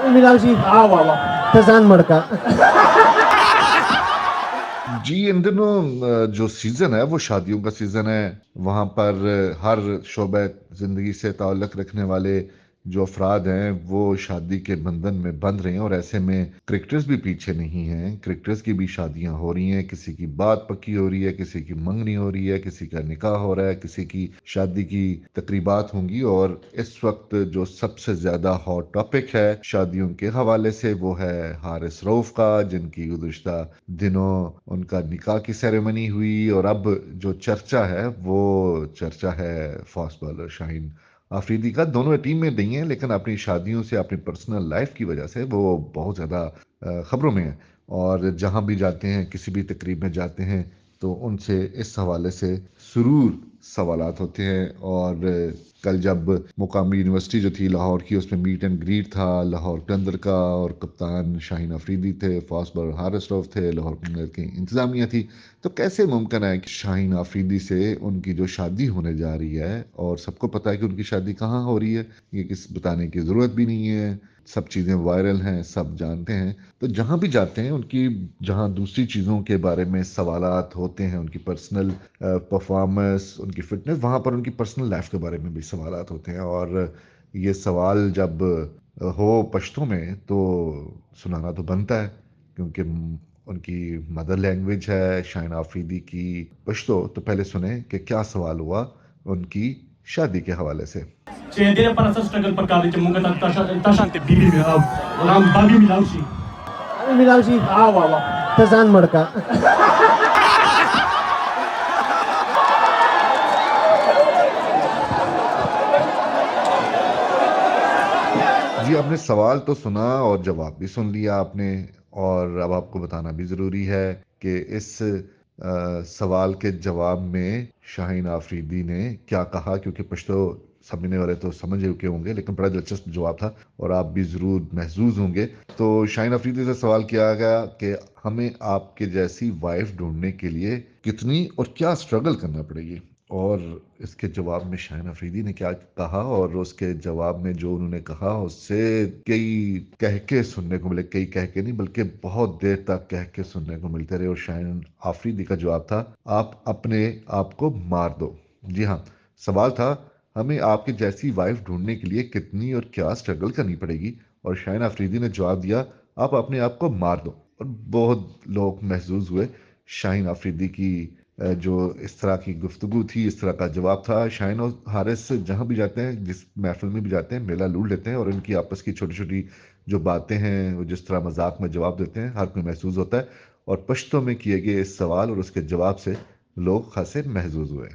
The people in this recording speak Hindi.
Milausi awawa tazan मड़का जी इन दिनों जो सीजन है वो शादियों का सीजन है। वहां पर हर शोबे जिंदगी से ताल्लुक रखने वाले जो अफराद हैं वो शादी के बंधन में बंध रहे हैं, और ऐसे में क्रिकेटर्स भी पीछे नहीं हैं। क्रिकेटर्स की भी शादियां हो रही हैं, किसी की बात पक्की हो रही है, किसी की मंगनी हो रही है, किसी का निकाह हो रहा है, किसी की शादी की तकरीबात होंगी। और इस वक्त जो सबसे ज्यादा हॉट टॉपिक है शादियों के हवाले से वो है हारिस रऊफ का, जिनकी गुज़िश्ता दिनों उनका निकाह की सेरेमनी हुई। और अब जो चर्चा है वो चर्चा है फास्ट बॉलर शाहीन आफरीदी का। दोनों टीम में नहीं है, लेकिन अपनी शादियों से, अपनी पर्सनल लाइफ की वजह से वो बहुत ज़्यादा खबरों में है। और जहां भी जाते हैं, किसी भी तकरीब में जाते हैं, तो उनसे इस हवाले से सुरूर सवालात होते हैं। और कल जब मुकामी यूनिवर्सिटी जो थी लाहौर की, उसमें मीट एंड ग्रीट था लाहौर कलंदर का, और कप्तान शाहीन अफरीदी थे, फास्ट बॉलर हारिस रऊफ थे, लाहौर कलंदर की इंतजामिया थी। तो कैसे मुमकिन है कि शाहीन आफरीदी से उनकी जो शादी होने जा रही है, और सबको पता है कि उनकी शादी कहाँ हो रही है, ये किस बताने की ज़रूरत भी नहीं है, सब चीज़ें वायरल हैं, सब जानते हैं। तो जहाँ भी जाते हैं उनकी, जहाँ दूसरी चीज़ों के बारे में सवालात होते हैं, उनकी पर्सनल परफॉर्मेंस, उनकी फिटनेस, वहाँ पर उनकी पर्सनल लाइफ के बारे में भी सवालात होते हैं। और ये सवाल जब हो पश्तों में तो सुनाना तो बनता है, क्योंकि उनकी मदर लैंग्वेज है शाहीन आफरीदी की पश्तो। तो पहले सुने कि क्या सवाल हुआ उनकी शादी के हवाले से। Dire para sa struggle pagkalit yung mga tasante bibi mi orang babi mi lausi. Milausi awawa tazan मड़का जी आपने सवाल तो सुना और जवाब भी सुन लिया आपने। और अब आपको बताना भी ज़रूरी है कि इस सवाल के जवाब में शाहीन आफरीदी ने क्या कहा, क्योंकि पश्तो समझने वाले तो समझ चुके होंगे, लेकिन बड़ा दिलचस्प जवाब था और आप भी ज़रूर महजूज होंगे। तो शाहीन आफरीदी से सवाल किया गया कि हमें आपके जैसी वाइफ ढूंढने के लिए कितनी और क्या स्ट्रगल करना पड़ेगी। और इसके जवाब में शाहीन अफरीदी ने क्या कहा, और उसके जवाब में जो उन्होंने कहा उससे कई कहके सुनने को मिले, कई कहके नहीं बल्कि बहुत देर तक कहके सुनने को मिलते रहे। और शाहीन अफरीदी का जवाब था, आप अपने आप को मार दो। जी हाँ, सवाल था हमें आपकी जैसी वाइफ ढूंढने के लिए कितनी और क्या स्ट्रगल करनी पड़ेगी, और शाहीन अफरीदी ने जवाब दिया, आप अपने आप को मार दो। और बहुत लोग महजूज हुए शाहीन अफरीदी की जो इस तरह की गुफ्तगू थी, इस तरह का जवाब था। शाहीन और हारिस जहाँ भी जाते हैं, जिस महफिल में भी जाते हैं, मेला लूट लेते हैं, और इनकी आपस की छोटी छोटी जो बातें हैं, वो जिस तरह मजाक में जवाब देते हैं, हर कोई महसूस होता है। और पश्तो में किए गए इस सवाल और उसके जवाब से लोग खासे महजूज हुए।